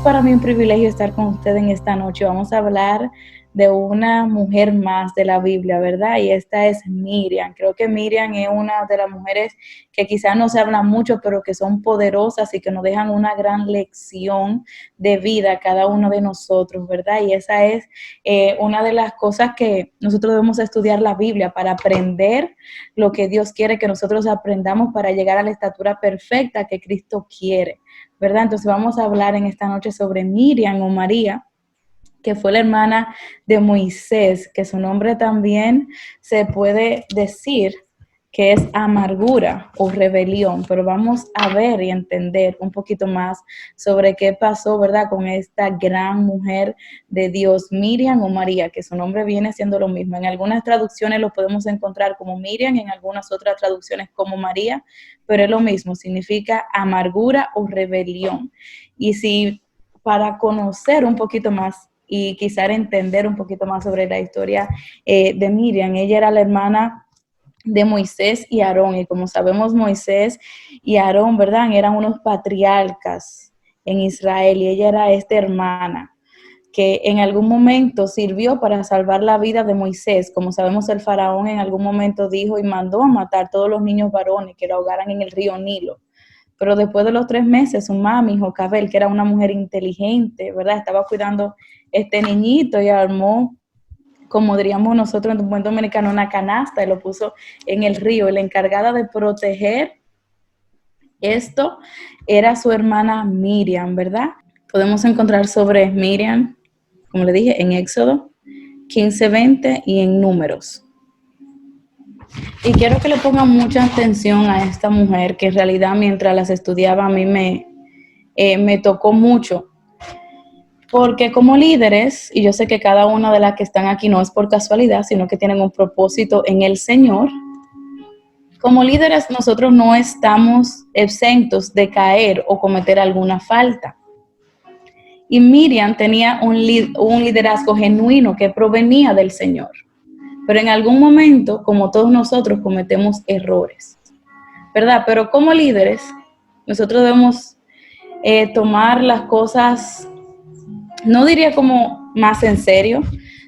para mí un privilegio estar con ustedes en esta noche. Vamos a hablar de una mujer más de la Biblia, ¿verdad? Y esta es Miriam. Creo que Miriam es una de las mujeres que quizás no se habla mucho, pero que son poderosas y que nos dejan una gran lección de vida a cada uno de nosotros, ¿verdad? Y esa es una de las cosas que nosotros debemos estudiar la Biblia para aprender lo que Dios quiere que nosotros aprendamos para llegar a la estatura perfecta que Cristo quiere, ¿verdad? Entonces vamos a hablar en esta noche sobre Miriam o María, que fue la hermana de Moisés, que su nombre también se puede decir que es amargura o rebelión, pero vamos a ver y entender un poquito más sobre qué pasó, ¿verdad?, con esta gran mujer de Dios, Miriam o María, que su nombre viene siendo lo mismo. En algunas traducciones lo podemos encontrar como Miriam, en algunas otras traducciones como María, pero es lo mismo, significa amargura o rebelión. Y si para conocer un poquito más y quizás entender un poquito más sobre la historia de Miriam, ella era la hermana de Moisés y Aarón, y como sabemos Moisés y Aarón, ¿verdad?, eran unos patriarcas en Israel, y ella era esta hermana que en algún momento sirvió para salvar la vida de Moisés. Como sabemos, el faraón en algún momento dijo y mandó a matar todos los niños varones que lo ahogaran en el río Nilo. Pero después de los 3 meses, su mami, Jocabel, que era una mujer inteligente, ¿verdad?, estaba cuidando este niñito y armó, como diríamos nosotros en buen dominicano, una canasta y lo puso en el río. Y la encargada de proteger esto era su hermana Miriam, ¿verdad? Podemos encontrar sobre Miriam, como le dije, en Éxodo 15:20 y en Números. Y quiero que le pongan mucha atención a esta mujer, que en realidad mientras las estudiaba a mí me tocó mucho. Porque como líderes, y yo sé que cada una de las que están aquí no es por casualidad, sino que tienen un propósito en el Señor, como líderes nosotros no estamos exentos de caer o cometer alguna falta. Y Miriam tenía un liderazgo genuino que provenía del Señor. Pero en algún momento, como todos nosotros, cometemos errores, ¿verdad? Pero como líderes, nosotros debemos tomar las cosas, no diría como más en serio,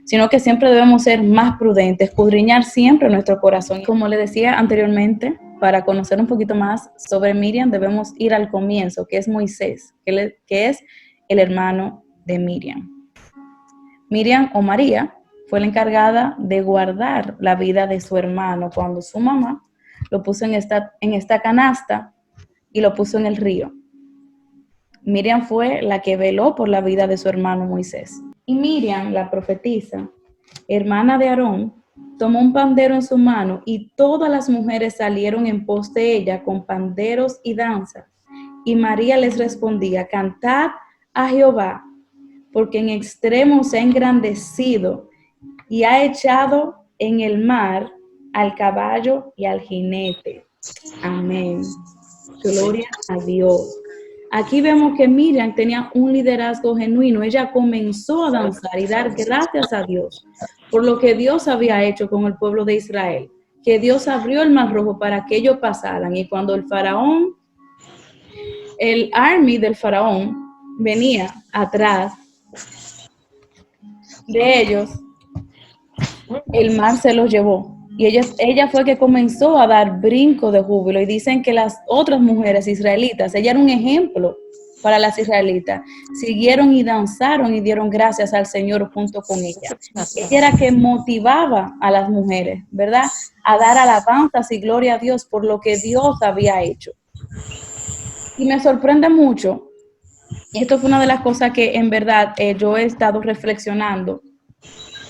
sino que siempre debemos ser más prudentes, escudriñar siempre nuestro corazón. Como le decía anteriormente, para conocer un poquito más sobre Miriam, debemos ir al comienzo, que es Moisés, que es el hermano de Miriam. Miriam o María fue la encargada de guardar la vida de su hermano cuando su mamá lo puso en esta canasta y lo puso en el río. Miriam fue la que veló por la vida de su hermano Moisés. Y Miriam, la profetisa, hermana de Aarón, tomó un pandero en su mano y todas las mujeres salieron en pos de ella con panderos y danzas. Y María les respondía: cantad a Jehová, porque en extremo se ha engrandecido y ha echado en el mar al caballo y al jinete. Amén. Gloria a Dios. Aquí vemos que Miriam tenía un liderazgo genuino. Ella comenzó a danzar y dar gracias a Dios por lo que Dios había hecho con el pueblo de Israel, que Dios abrió el mar rojo para que ellos pasaran. Y cuando el faraón, el army del faraón venía atrás de ellos, el mar se los llevó. Y ella fue que comenzó a dar brinco de júbilo. Y dicen que las otras mujeres israelitas, ella era un ejemplo para las israelitas, siguieron y danzaron y dieron gracias al Señor junto con ella. Ella era que motivaba a las mujeres, ¿verdad?, a dar alabanzas y gloria a Dios por lo que Dios había hecho. Y me sorprende mucho, y esto fue una de las cosas que en verdad yo he estado reflexionando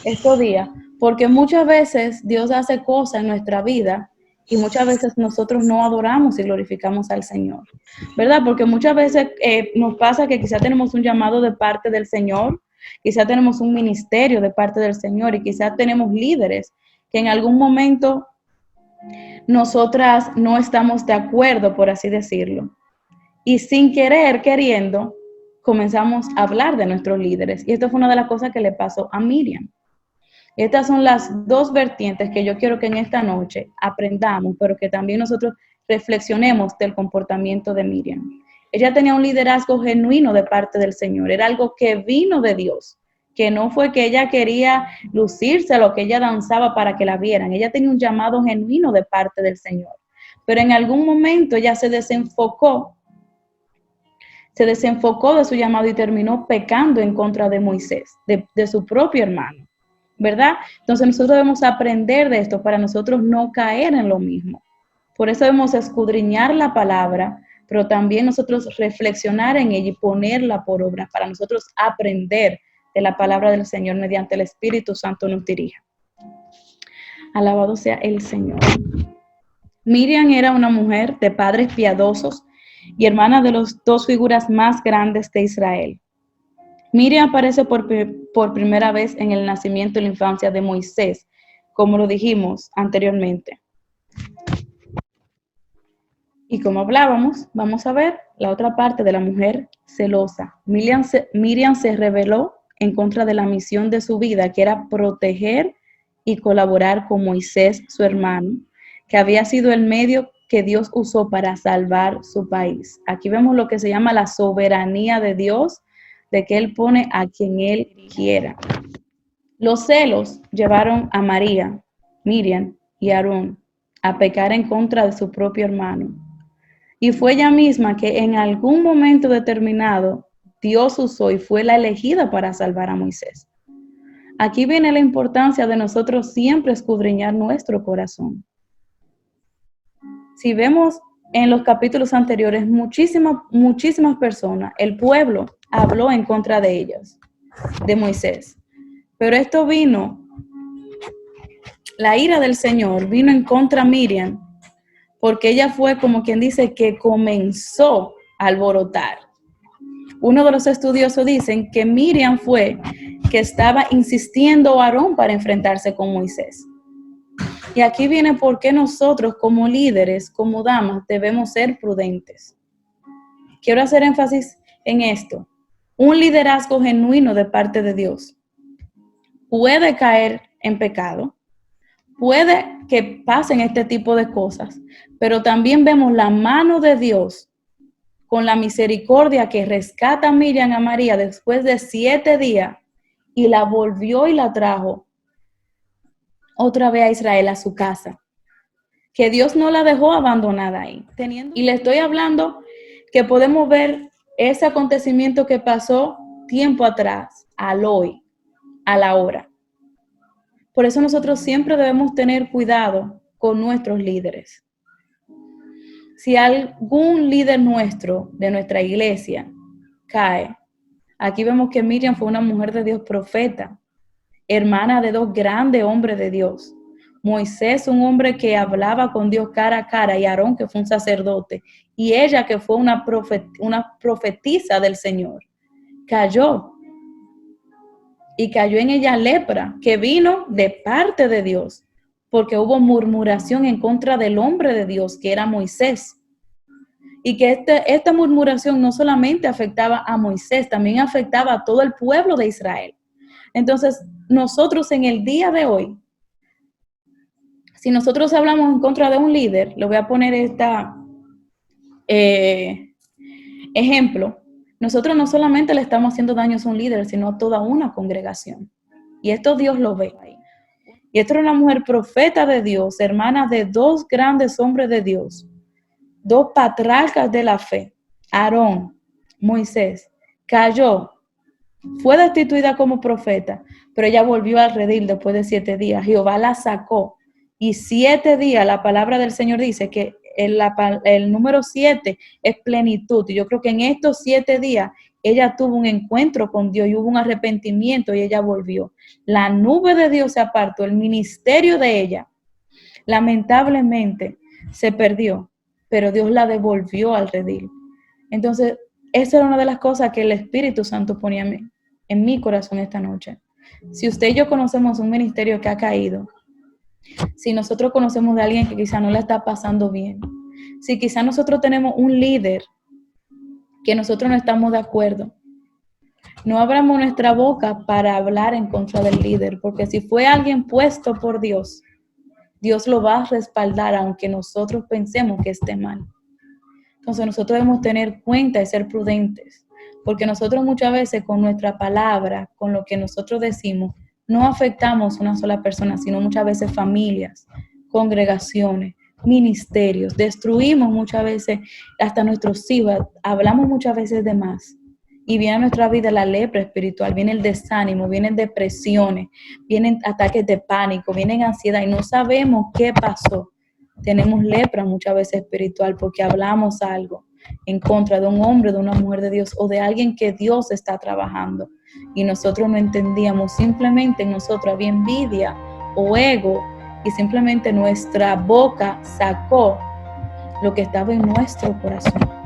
estos días, porque muchas veces Dios hace cosas en nuestra vida y muchas veces nosotros no adoramos y glorificamos al Señor, ¿verdad? Porque muchas veces nos pasa que quizás tenemos un llamado de parte del Señor, quizás tenemos un ministerio de parte del Señor y quizás tenemos líderes que en algún momento nosotras no estamos de acuerdo, por así decirlo. Y sin querer, queriendo, comenzamos a hablar de nuestros líderes. Y esto fue una de las cosas que le pasó a Miriam. Estas son las dos vertientes que yo quiero que en esta noche aprendamos, pero que también nosotros reflexionemos del comportamiento de Miriam. Ella tenía un liderazgo genuino de parte del Señor. Era algo que vino de Dios, que no fue que ella quería lucirse, lo que ella danzaba para que la vieran. Ella tenía un llamado genuino de parte del Señor. Pero en algún momento ella se desenfocó de su llamado y terminó pecando en contra de Moisés, de su propio hermano, ¿verdad? Entonces nosotros debemos aprender de esto para nosotros no caer en lo mismo. Por eso debemos escudriñar la palabra, pero también nosotros reflexionar en ella y ponerla por obra para nosotros aprender de la palabra del Señor mediante el Espíritu Santo nos dirija. Alabado sea el Señor. Miriam era una mujer de padres piadosos y hermana de las dos figuras más grandes de Israel. Miriam aparece por primera vez en el nacimiento y la infancia de Moisés, como lo dijimos anteriormente. Y como hablábamos, vamos a ver la otra parte de la mujer celosa. Miriam se rebeló en contra de la misión de su vida, que era proteger y colaborar con Moisés, su hermano, que había sido el medio que Dios usó para salvar su país. Aquí vemos lo que se llama la soberanía de Dios, de que Él pone a quien Él quiera. Los celos llevaron a María, Miriam y Aarón a pecar en contra de su propio hermano. Y fue ella misma que en algún momento determinado Dios usó y fue la elegida para salvar a Moisés. Aquí viene la importancia de nosotros siempre escudriñar nuestro corazón. Si vemos en los capítulos anteriores, muchísimas personas, el pueblo habló en contra de ellos, de Moisés. Pero esto vino, la ira del Señor vino en contra de Miriam, porque ella fue como quien dice que comenzó a alborotar. Uno de los estudiosos dicen que Miriam fue que estaba insistiendo a Aarón para enfrentarse con Moisés. Y aquí viene por qué nosotros como líderes, como damas, debemos ser prudentes. Quiero hacer énfasis en esto. Un liderazgo genuino de parte de Dios puede caer en pecado, puede que pasen este tipo de cosas, pero también vemos la mano de Dios con la misericordia que rescata a Miriam a María después de 7 días y la volvió y la trajo otra vez a Israel, a su casa. Que Dios no la dejó abandonada ahí. Y le estoy hablando que podemos ver ese acontecimiento que pasó tiempo atrás, al hoy, a la hora. Por eso nosotros siempre debemos tener cuidado con nuestros líderes. Si algún líder nuestro, de nuestra iglesia, cae, aquí vemos que Miriam fue una mujer de Dios profeta, hermana de 2 grandes hombres de Dios. Moisés, un hombre que hablaba con Dios cara a cara, y Aarón, que fue un sacerdote, y ella, que fue una profetisa del Señor, cayó. Y cayó en ella lepra, que vino de parte de Dios, porque hubo murmuración en contra del hombre de Dios, que era Moisés. Y que esta murmuración no solamente afectaba a Moisés, también afectaba a todo el pueblo de Israel. Entonces, nosotros en el día de hoy, si nosotros hablamos en contra de un líder, le voy a poner ejemplo. Nosotros no solamente le estamos haciendo daño a un líder, sino a toda una congregación. Y esto Dios lo ve. Y esta era una mujer profeta de Dios, hermana de 2 grandes hombres de Dios, 2 patriarcas de la fe, Aarón, Moisés. Cayó, fue destituida como profeta, pero ella volvió al redil después de 7 días. Jehová la sacó. Y 7 días, la palabra del Señor dice que el número 7 es plenitud. Y yo creo que en estos 7 días ella tuvo un encuentro con Dios y hubo un arrepentimiento y ella volvió. La nube de Dios se apartó, el ministerio de ella lamentablemente se perdió, pero Dios la devolvió al redil. Entonces, esa era una de las cosas que el Espíritu Santo ponía en mi corazón esta noche. Si usted y yo conocemos un ministerio que ha caído, si nosotros conocemos de alguien que quizá no la está pasando bien, si quizá nosotros tenemos un líder que nosotros no estamos de acuerdo, no abramos nuestra boca para hablar en contra del líder, porque si fue alguien puesto por Dios, Dios lo va a respaldar aunque nosotros pensemos que esté mal. Entonces nosotros debemos tener cuenta y ser prudentes, porque nosotros muchas veces con nuestra palabra, con lo que nosotros decimos, no afectamos a una sola persona, sino muchas veces familias, congregaciones, ministerios. Destruimos muchas veces hasta nuestros hijos, hablamos muchas veces de más. Y viene a nuestra vida la lepra espiritual, viene el desánimo, vienen depresiones, vienen ataques de pánico, vienen ansiedad y no sabemos qué pasó. Tenemos lepra muchas veces espiritual porque hablamos algo en contra de un hombre, de una mujer de Dios o de alguien que Dios está trabajando y nosotros no entendíamos. Simplemente en nosotros había envidia o ego y simplemente nuestra boca sacó lo que estaba en nuestro corazón.